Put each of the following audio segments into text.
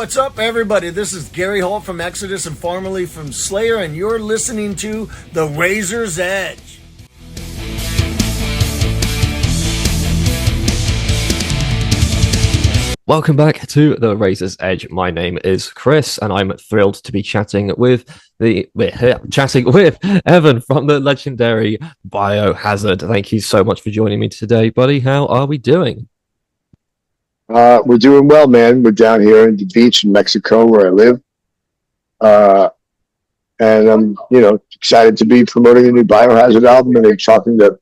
What's up, everybody? This is Gary Holt from Exodus and formerly from Slayer, and you're listening to The Razor's Edge. Welcome back to The Razor's Edge. My name is Chris, and I'm thrilled to be chatting with Evan from the legendary Biohazard. Thank you so much for joining me today, buddy. How are we doing? We're doing well, man. We're down here in the beach in Mexico where I live. And I'm, excited to be promoting a new Biohazard album and talking to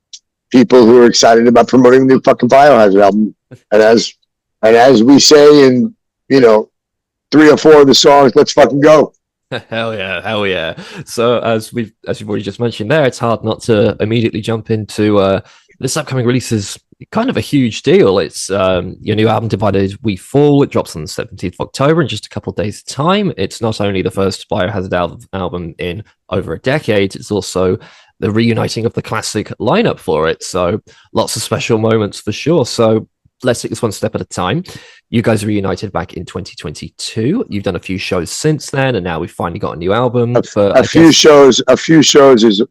people who are excited about promoting the new fucking Biohazard album. And as we say in, 3 or 4 of the songs, let's fucking go. Hell yeah. So as you've already just mentioned there, it's hard not to immediately jump into this upcoming release is kind of a huge deal. It's your new album, Divided We Fall. It drops on the 17th of October in just a couple of days' time. It's not only the first Biohazard album in over a decade, it's also the reuniting of the classic lineup for it. So lots of special moments for sure. So let's take this one step at a time. You guys reunited back in 2022. You've done a few shows since then, and now we've finally got a new album. A few shows is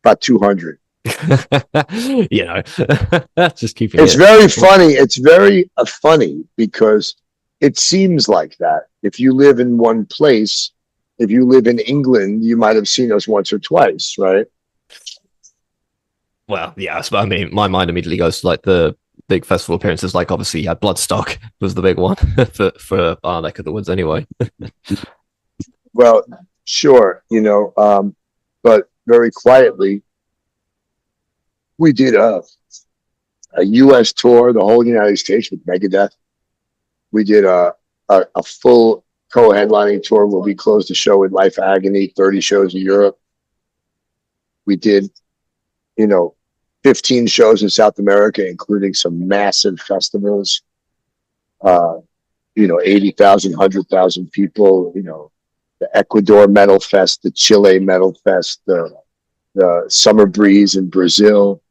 about 200. Just keeping it's very funny. It's very funny because it seems like that. If you live in one place, if you live in England, you might have seen us once or twice, right? Well, yeah, I mean, my mind immediately goes to like the big festival appearances, like obviously you had Bloodstock was the big one for our neck of the woods anyway. Well, sure, but very quietly, we did a U.S. tour, the whole United States with Megadeth. We did a full co-headlining tour where we closed the show with Life Agony, 30 shows in Europe. We did, 15 shows in South America, including some massive festivals. 80,000, 100,000 people, the Ecuador Metal Fest, the Chile Metal Fest, the Summer Breeze in Brazil.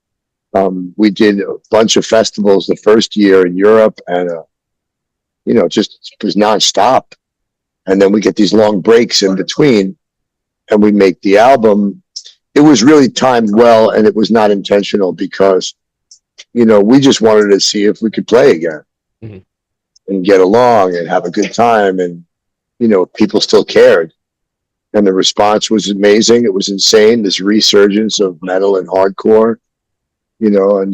We did a bunch of festivals the first year in Europe, and just it was nonstop. And then we get these long breaks in between, and we make the album. It was really timed well, and it was not intentional because, we just wanted to see if we could play again and get along and have a good time, and people still cared, and the response was amazing. It was insane. This resurgence of metal and hardcore. And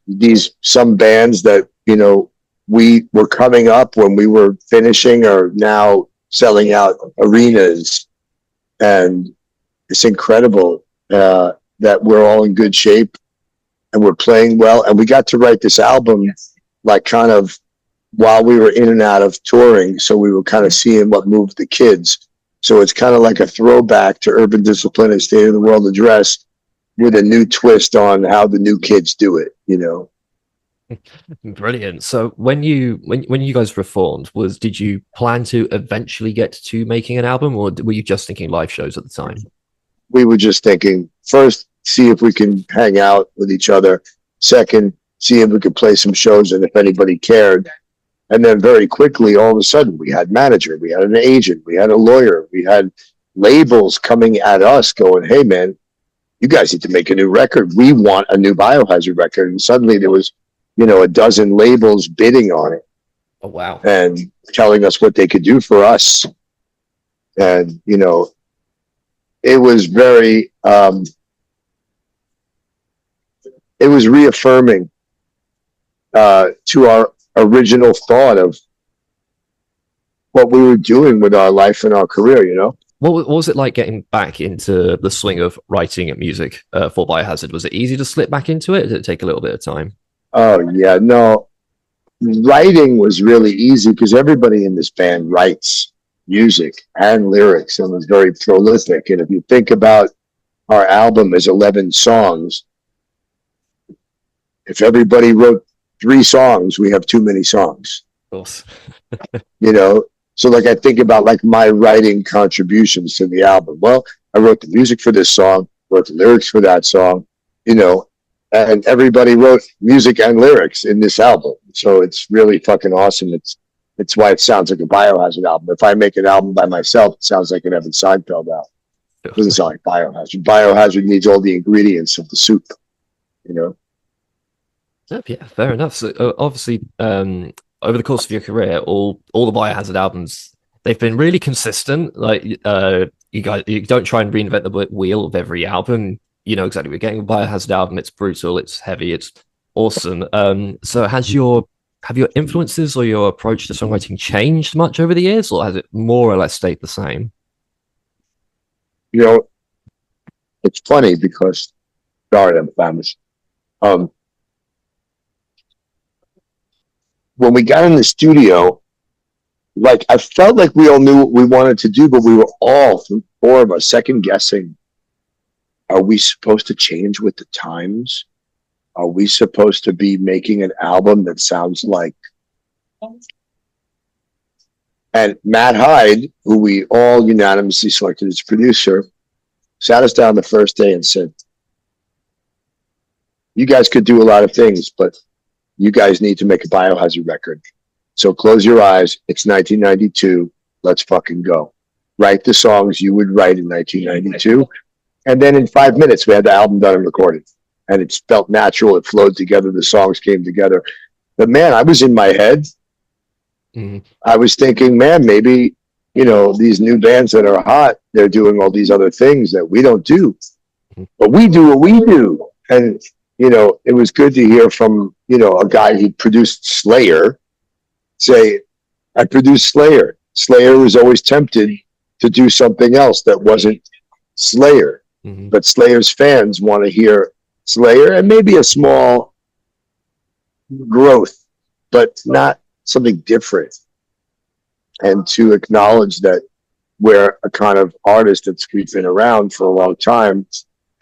these some bands that, we were coming up when we were finishing are now selling out arenas. And it's incredible that we're all in good shape and we're playing well. And we got to write this album like kind of while we were in and out of touring. So we were kind of seeing what moved the kids. So it's kind of like a throwback to Urban Discipline and State of the World Address, with a new twist on how the new kids do it, Brilliant. So when you guys reformed, did you plan to eventually get to making an album, or were you just thinking live shows at the time? We were just thinking, first, see if we can hang out with each other. Second, see if we could play some shows and if anybody cared. And then very quickly, all of a sudden, we had manager, we had an agent, we had a lawyer, we had labels coming at us going, hey, man, you guys need to make a new record. We want a new Biohazard record. And suddenly there was, a dozen labels bidding on it. Oh, wow. And telling us what they could do for us. And, it was very, it was reaffirming to our original thought of what we were doing with our life and our career, What was it like getting back into the swing of writing music for Biohazard? Was it easy to slip back into it, or did it take a little bit of time? Oh, yeah. No, writing was really easy because everybody in this band writes music and lyrics and was very prolific. And if you think about our album as 11 songs, if everybody wrote 3 songs, we have too many songs. Of course. So like I think about like my writing contributions to the album. Well, I wrote the music for this song, wrote the lyrics for that song, and everybody wrote music and lyrics in this album. So it's really fucking awesome. It's why it sounds like a Biohazard album. If I make an album by myself, it sounds like an Evan Seinfeld album. It doesn't sound like Biohazard. Biohazard needs all the ingredients of the soup, you know? Yeah, fair enough. So obviously, over the course of your career, all the Biohazard albums, they've been really consistent. Like you don't try and reinvent the wheel of every album. You know exactly what you're getting. A Biohazard album, it's brutal, it's heavy, it's awesome. So have your influences or your approach to songwriting changed much over the years, or has it more or less stayed the same? You know, it's funny because, sorry, I'm famous. When we got in the studio, like I felt like we all knew what we wanted to do, but we were all, four of us, second guessing. Are we supposed to change with the times? Are we supposed to be making an album that sounds like? And Matt Hyde, who we all unanimously selected as producer, sat us down the first day and said, "You guys could do a lot of things, but you guys need to make a Biohazard record. So close your eyes. It's 1992. Let's fucking go. Write the songs you would write in 1992." And then in 5 minutes, we had the album done and recorded. And it felt natural. It flowed together. The songs came together. But man, I was in my head. Mm-hmm. I was thinking, man, maybe, you know, these new bands that are hot, they're doing all these other things that we don't do. But we do what we do. And, you know, it was good to hear from, you know, a guy who produced Slayer say, I produced Slayer. Slayer was always tempted to do something else that wasn't Slayer. Mm-hmm. But Slayer's fans want to hear Slayer and maybe a small growth, but not something different. And to acknowledge that we're a kind of artist that's been around for a long time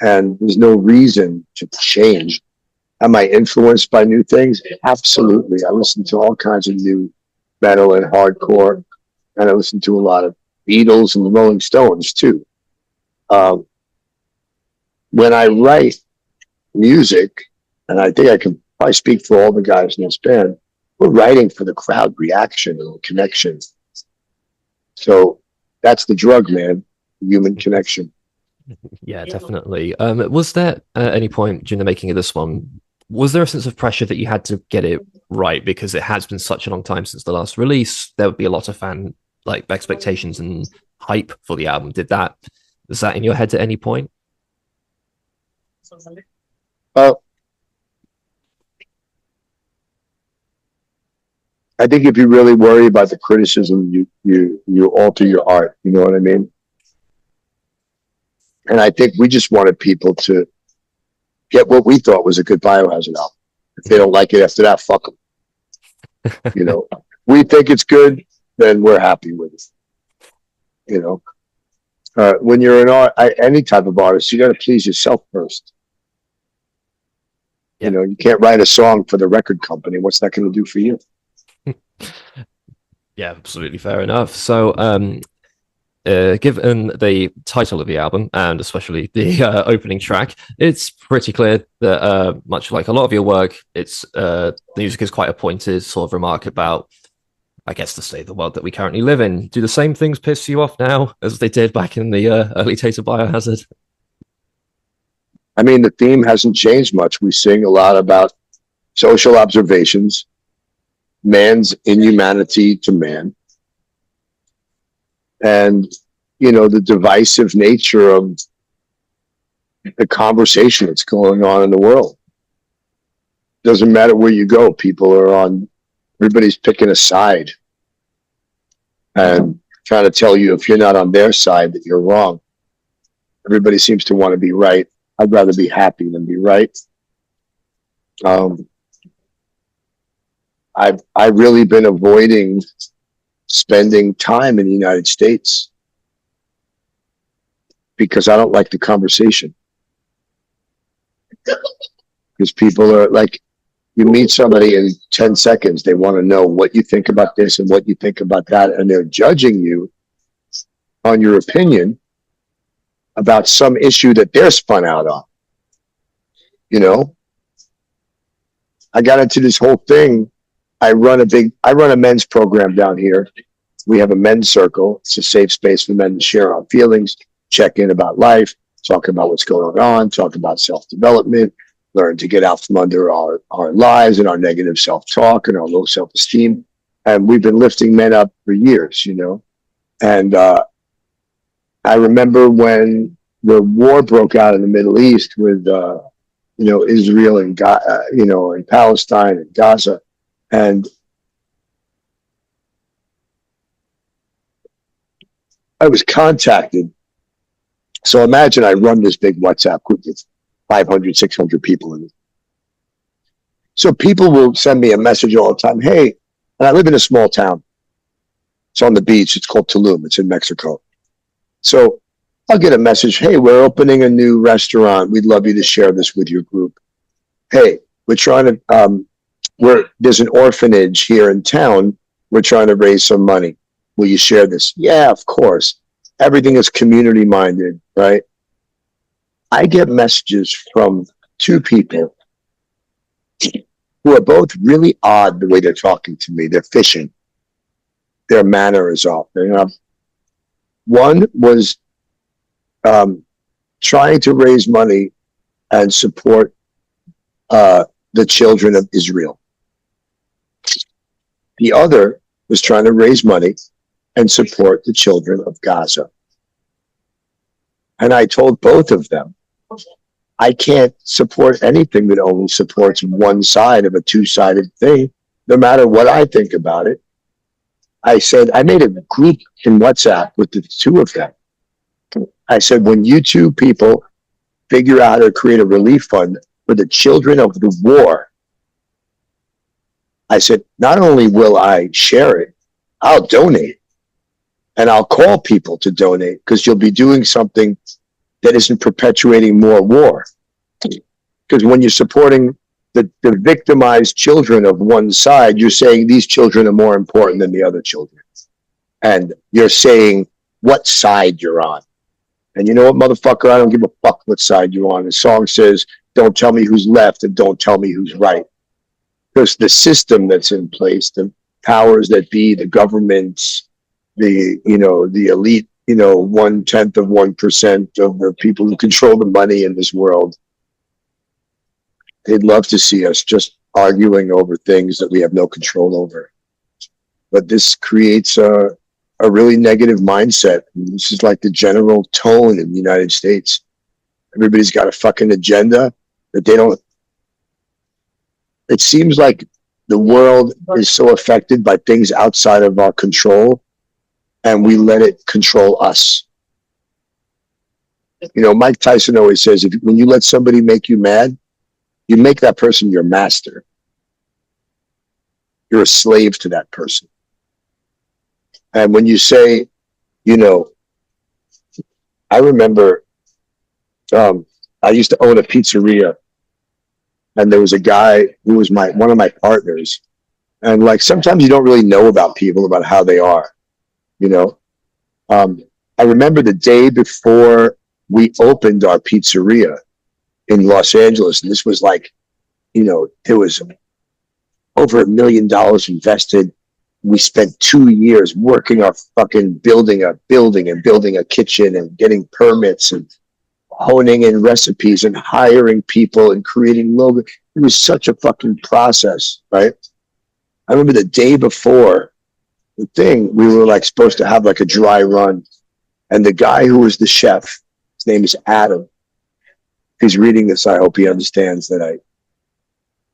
and there's no reason to change. Am I influenced by new things? Absolutely. I listen to all kinds of new metal and hardcore, and I listen to a lot of Beatles and the Rolling Stones too. When I write music, and I think I can probably speak for all the guys in this band, we're writing for the crowd reaction and connection. So that's the drug, man. Human connection. Yeah, definitely. Was there at any point during the making of this one, was there a sense of pressure that you had to get it right because it has been such a long time since the last release? There would be a lot of fan like expectations and hype for the album. Was that in your head at any point? I think if you really worry about the criticism, you alter your art. You know what I mean? And I think we just wanted people to get what we thought was a good Biohazard album. If they don't like it after that, fuck them. You know, we think it's good, then we're happy with it. You know, when you're an any type of artist, you got to please yourself first. You know, you can't write a song for the record company. What's that going to do for you? Yeah, absolutely fair enough. So, given the title of the album and especially the opening track, it's pretty clear that much like a lot of your work, it's the music is quite a pointed sort of remark about, I guess, the state of the world that we currently live in. Do the same things piss you off now as they did back in the early days of Biohazard? I mean, the theme hasn't changed much. We sing a lot about social observations, man's inhumanity to man, and, you know, the divisive nature of the conversation that's going on in the world. Doesn't matter where you go, everybody's picking a side and trying to tell you if you're not on their side that you're wrong. Everybody seems to want to be right. I'd rather be happy than be right. I've really been avoiding spending time in the United States because I don't like the conversation. Because people are like, you meet somebody in 10 seconds, they want to know what you think about this and what you think about that, and they're judging you on your opinion about some issue that they're spun out on. You know, I got into this whole thing. I run a men's program down here. We have a men's circle. It's a safe space for men to share our feelings, check in about life, talk about what's going on, talk about self-development, learn to get out from under our lives and our negative self-talk and our low self-esteem. And we've been lifting men up for years, And I remember when the war broke out in the Middle East with, Israel and, and Palestine and Gaza. And I was contacted. So imagine I run this big WhatsApp group with 500, 600 people in it. So people will send me a message all the time. Hey, and I live in a small town. It's on the beach. It's called Tulum. It's in Mexico. So I'll get a message. Hey, we're opening a new restaurant. We'd love you to share this with your group. Hey, we're trying to, there's an orphanage here in town. We're trying to raise some money. Will you share this? Yeah, of course. Everything is community minded, right? I get messages from two people who are both really odd the way they're talking to me. They're fishing. Their manner is off. One was trying to raise money and support the children of Israel. The other was trying to raise money and support the children of Gaza. And I told both of them, I can't support anything that only supports one side of a two-sided thing, no matter what I think about it. I said, I made a group in WhatsApp with the two of them. I said, when you two people figure out how to create a relief fund for the children of the war, I said, not only will I share it, I'll donate. And I'll call people to donate because you'll be doing something that isn't perpetuating more war. Because when you're supporting the victimized children of one side, you're saying these children are more important than the other children. And you're saying what side you're on. And you know what, motherfucker, I don't give a fuck what side you're on. The song says, don't tell me who's left and don't tell me who's right. Because the system that's in place, the powers that be, the governments, the elite, 1/10 of 1% of the people who control the money in this world, they'd love to see us just arguing over things that we have no control over. But this creates a really negative mindset. And this is like the general tone in the United States. Everybody's got a fucking agenda that they don't. It seems like the world is so affected by things outside of our control, and we let it control us. Mike Tyson always says, when you let somebody make you mad, you make that person your master. You're a slave to that person. And when you say, I remember I used to own a pizzeria, and there was a guy who was one of my partners. And like sometimes you don't really know about people, about how they are. I remember the day before we opened our pizzeria in Los Angeles, and this was like, there was over $1 million invested. We spent 2 years working our fucking building and building a kitchen and getting permits and honing in recipes and hiring people and creating logo. It was such a fucking process, right? I remember the day before the thing, we were like supposed to have like a dry run. And the guy who was the chef, his name is Adam. If he's reading this, I hope he understands that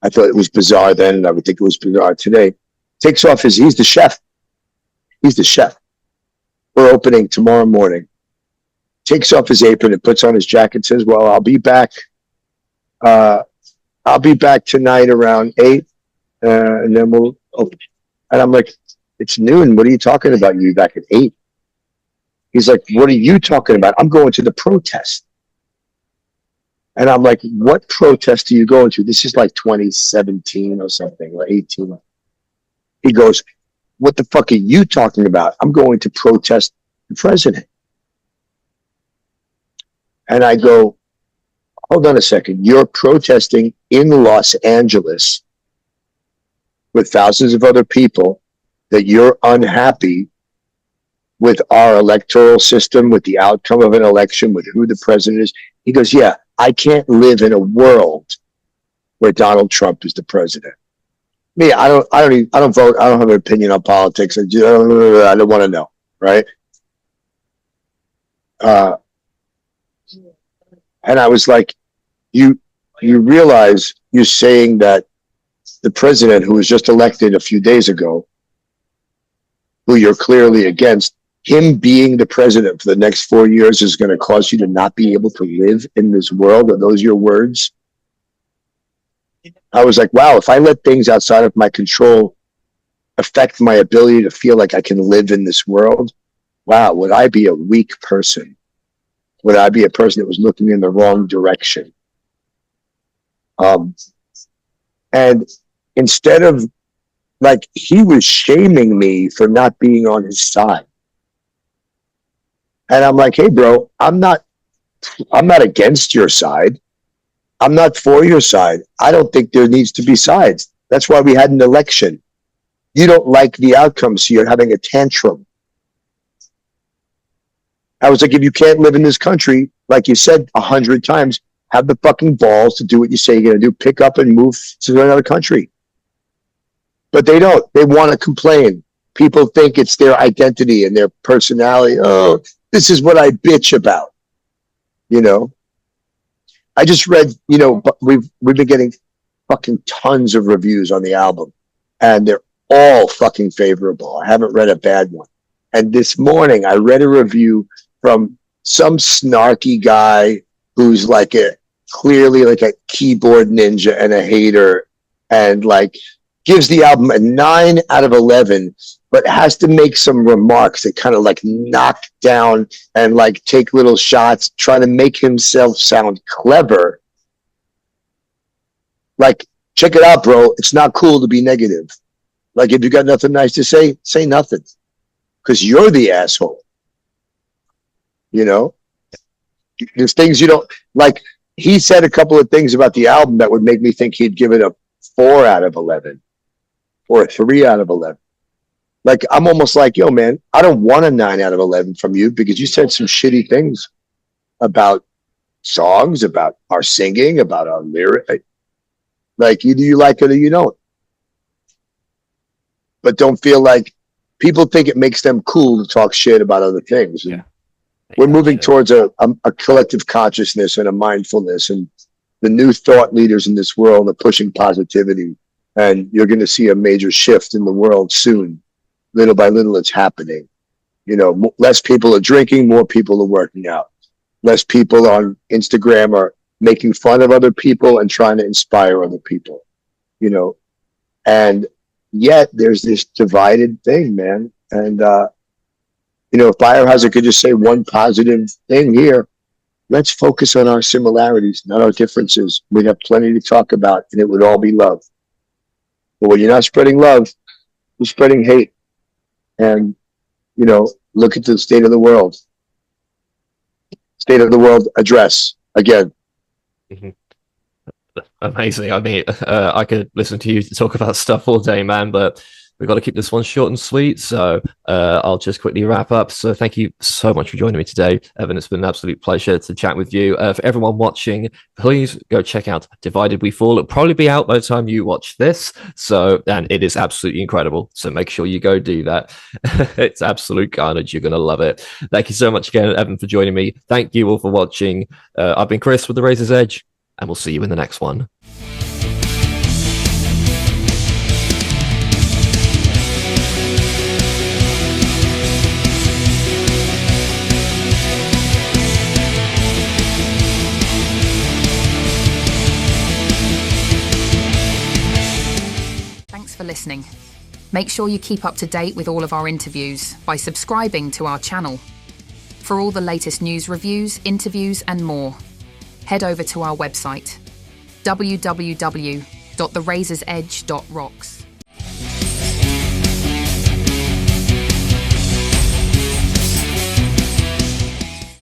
I thought it was bizarre then, and I would think it was bizarre today. Takes off he's the chef. He's the chef. We're opening tomorrow morning. Takes off his apron and puts on his jacket, says, well, I'll be back. I'll be back tonight around 8. And then we'll open. And I'm like, it's noon. What are you talking about? You'll be back at 8. He's like, what are you talking about? I'm going to the protest. And I'm like, what protest are you going to? This is like 2017 or something, or 18. He goes, what the fuck are you talking about? I'm going to protest the president. And I go, hold on a second. You're protesting in Los Angeles with thousands of other people that you're unhappy with our electoral system, with the outcome of an election, with who the president is. He goes, yeah, I can't live in a world where Donald Trump is the president. Me, I don't vote. I don't have an opinion on politics. I don't want to know, right? And I was like, you realize you're saying that the president who was just elected a few days ago, who you're clearly against, him being the president for the next 4 years is going to cause you to not be able to live in this world? Are those your words? I was like, wow, if I let things outside of my control affect my ability to feel like I can live in this world, wow, would I be a weak person? Would I be a person that was looking in the wrong direction? And instead of, like, he was shaming me for not being on his side. And I'm like, hey, bro, I'm not against your side. I'm not for your side. I don't think there needs to be sides. That's why we had an election. You don't like the outcome, so you're having a tantrum. I was like, if you can't live in this country, like you said 100 times, have the fucking balls to do what you say you're going to do. Pick up and move to another country. But they don't. They want to complain. People think it's their identity and their personality. Oh, this is what I bitch about. You know? I just read, you know, we've been getting fucking tons of reviews on the album, and they're all fucking favorable. I haven't read a bad one. And this morning I read a review from some snarky guy who's like clearly like a keyboard ninja and a hater, and like gives the album a 9 out of 11, but has to make some remarks that kind of like knock down and like take little shots, trying to make himself sound clever. Like, check it out, bro. It's not cool to be negative. Like, if you got nothing nice to say, say nothing. Because you're the asshole. You know? There's things you don't like. He said a couple of things about the album that would make me think he'd give it a 4 out of 11 or a 3 out of 11. Like, I'm almost like, yo, man, I don't want a 9 out of 11 from you because you said some shitty things about songs, about our singing, about our lyric. Like, either you like it or you don't. But don't feel like people think it makes them cool to talk shit about other things. Yeah. We're moving towards a collective consciousness and a mindfulness, and the new thought leaders in this world are pushing positivity, and you're going to see a major shift in the world soon. Little by little, it's happening. You know, less people are drinking, more people are working out. Less people on Instagram are making fun of other people and trying to inspire other people, you know, and yet there's this divided thing, man. And, you know, if Biohazard could just say one positive thing here, let's focus on our similarities, not our differences. We'd have plenty to talk about, and it would all be love. But when you're not spreading love, you're spreading hate. And, you know, look at the state of the world. State of the world address again. Mm-hmm. Amazing. I mean, I could listen to you talk about stuff all day, man, but we've got to keep this one short and sweet. So I'll just quickly wrap up. So thank you so much for joining me today, Evan. It's been an absolute pleasure to chat with you. For everyone watching, please go check out Divided We Fall. It'll probably be out by the time you watch this. So, and it is absolutely incredible. So make sure you go do that. It's absolute carnage. You're going to love it. Thank you so much again, Evan, for joining me. Thank you all for watching. I've been Chris with The Razor's Edge, and we'll see you in the next one. Thanks for listening. Make sure you keep up to date with all of our interviews by subscribing to our channel. For all the latest news, reviews, interviews, and more, head over to our website, www.therazorsedge.rocks.